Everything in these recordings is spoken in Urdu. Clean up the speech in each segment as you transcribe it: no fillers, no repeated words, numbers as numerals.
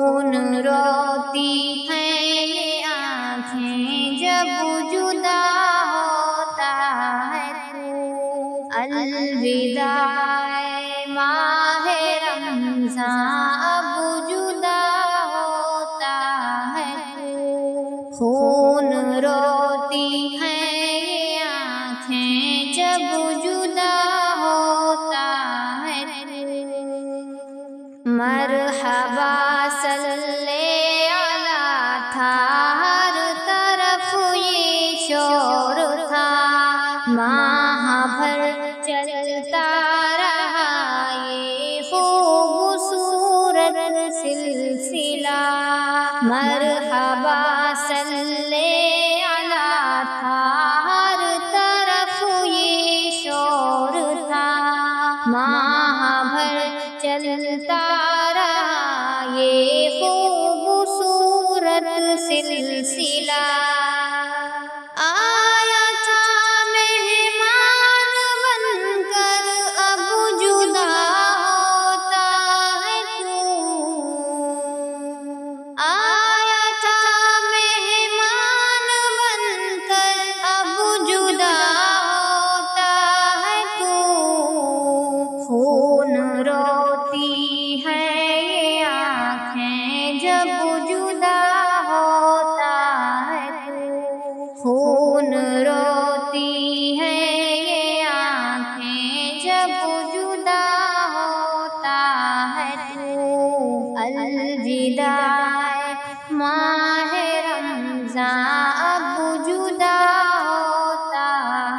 خون روتی ہیں یہ آنکھیں جب جدا ہوتا ہے تو، الوداع ماہ رمضان اب جدا ہوتا ہے تو، خون روتی ہیں یہ آنکھیں جب جدا ہوتا ہے تو، مرحبا صلی علی تھا ہر طرف یہ شور تھا، ماہ بھر چلتا رہا یہ خوبصورت سلسلہ، مرحبا صلی علی تھا ہر طرف یہ شور تھا، ماہ بھر چلتا رہا یہ خوبصورت سلسلہ، آیا تھا مہمان بن کر اب جدا ہوتا ہے تو، آیا تھا مہمان بن کر اب جدا ہوتا ہے تو، خون روتی ہے یہ آنکھیں جب جدا ہوتا ہے تو، خون روتی ہے یہ آنکھیں جب جدا ہوتا ہے تو، الوداع ماہ رمضان اب جدا ہوتا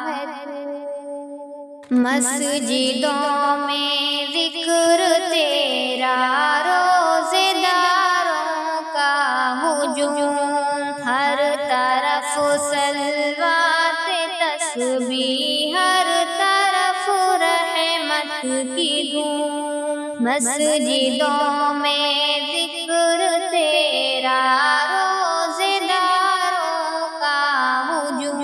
ہے تو، مسجدوں میں ذکر تیرا روزے داروں کا ہجوم، ہر طرف صلوات تسبیح ہر طرف رحمت کی دھوم، مسجدوں میں ذکر تیرا روزے داروں کا ہجوم،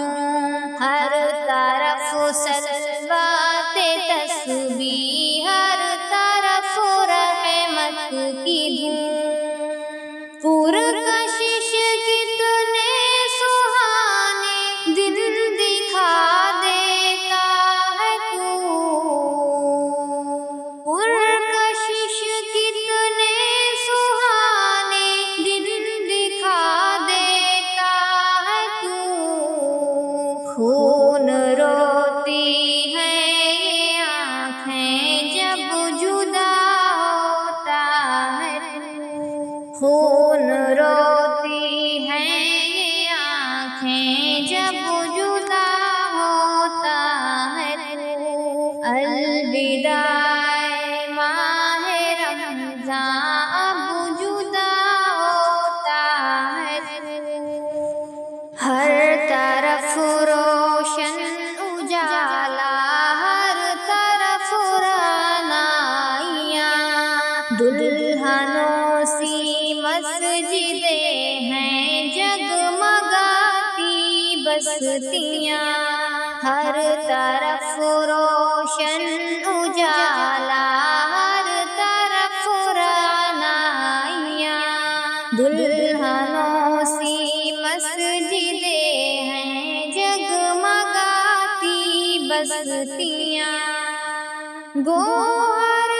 ہر طرف صلوات تسبیح ہر طرف رحمت کی دھوم، پرکشش کتنے سہانے دن دکھا دیتا ہے تو، پرکشش کتنے سہانے دن دکھا دیتا ہے تو، خون روتی ہے یہ آنکھیں جب جدا ہوتا ہے تو، خون روتی ہے یہ آنکھیں جب جدا ہوتا ہے تو، الوداع ماہ رمضان اب جدا ہوتا ہے تو، ہر طرف روشن اجالا ہر طرف رعنائیاں، دلہنوں سی مسجدیں ہیں جگمگاتی بستیاں، ہر طرف روشن اجالا ہر طرف رعنائیاں، دلہنوں سی مسجدیں ہیں جگمگاتی بستیاں، گوہر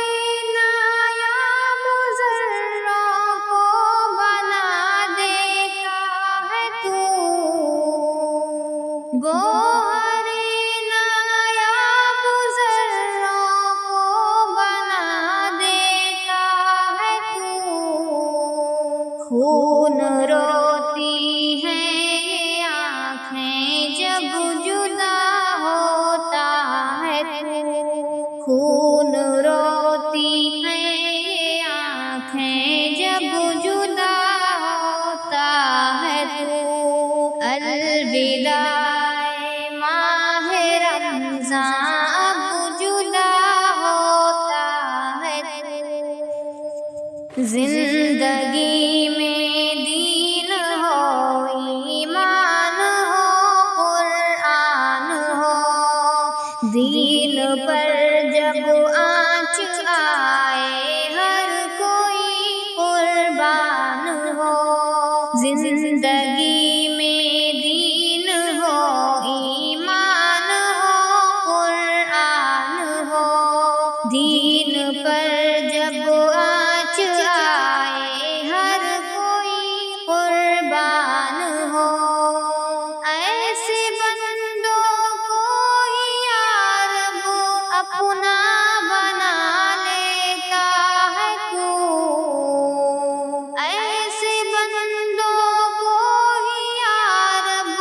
نایاب ذروں کو بنا دیتا ہے تو، گوہر نایاب ذروں کو بنا دیتا ہے تو، خون روتی ہے یہ آنکھیں جب جدا ہوتا ہے تو، خون روتی ہے یہ آنکھیں جب جدا ہوتا ہے تو، الوداع ماہ رمضان اب جدا ہوتا ہے تو، زندگی میں دین ہوئی زندگی میں دین ہو، ایمان ہو، قرآن ہو، دین پر جب آنچ آئے ہر کوئی قربان ہو، ایسے بندوں کو یا رب اپنا بنا لیتا ہے تو، ایسے بندوں کو یا رب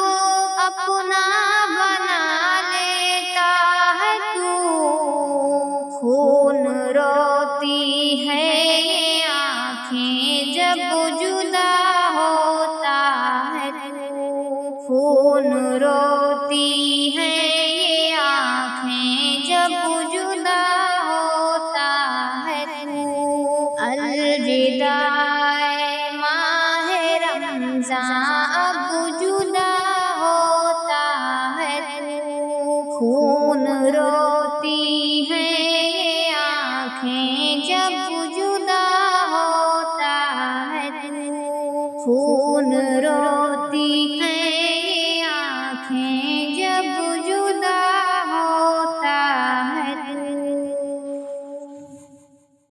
اپنا بنا لیتا ہے تو، خون روتی ہے یہ آنکھیں جب جدا ہوتا ہے تو، خون روتی ہے یہ آنکھیں جب جدا ہوتا ہے تو، الوداع ماہ رمضان اب جدا ہوتا ہے تو، خون روتی ہے یہ آنکھیں جب جدا ہوتا ہے تو، خون روتی ہے یہ آنکھیں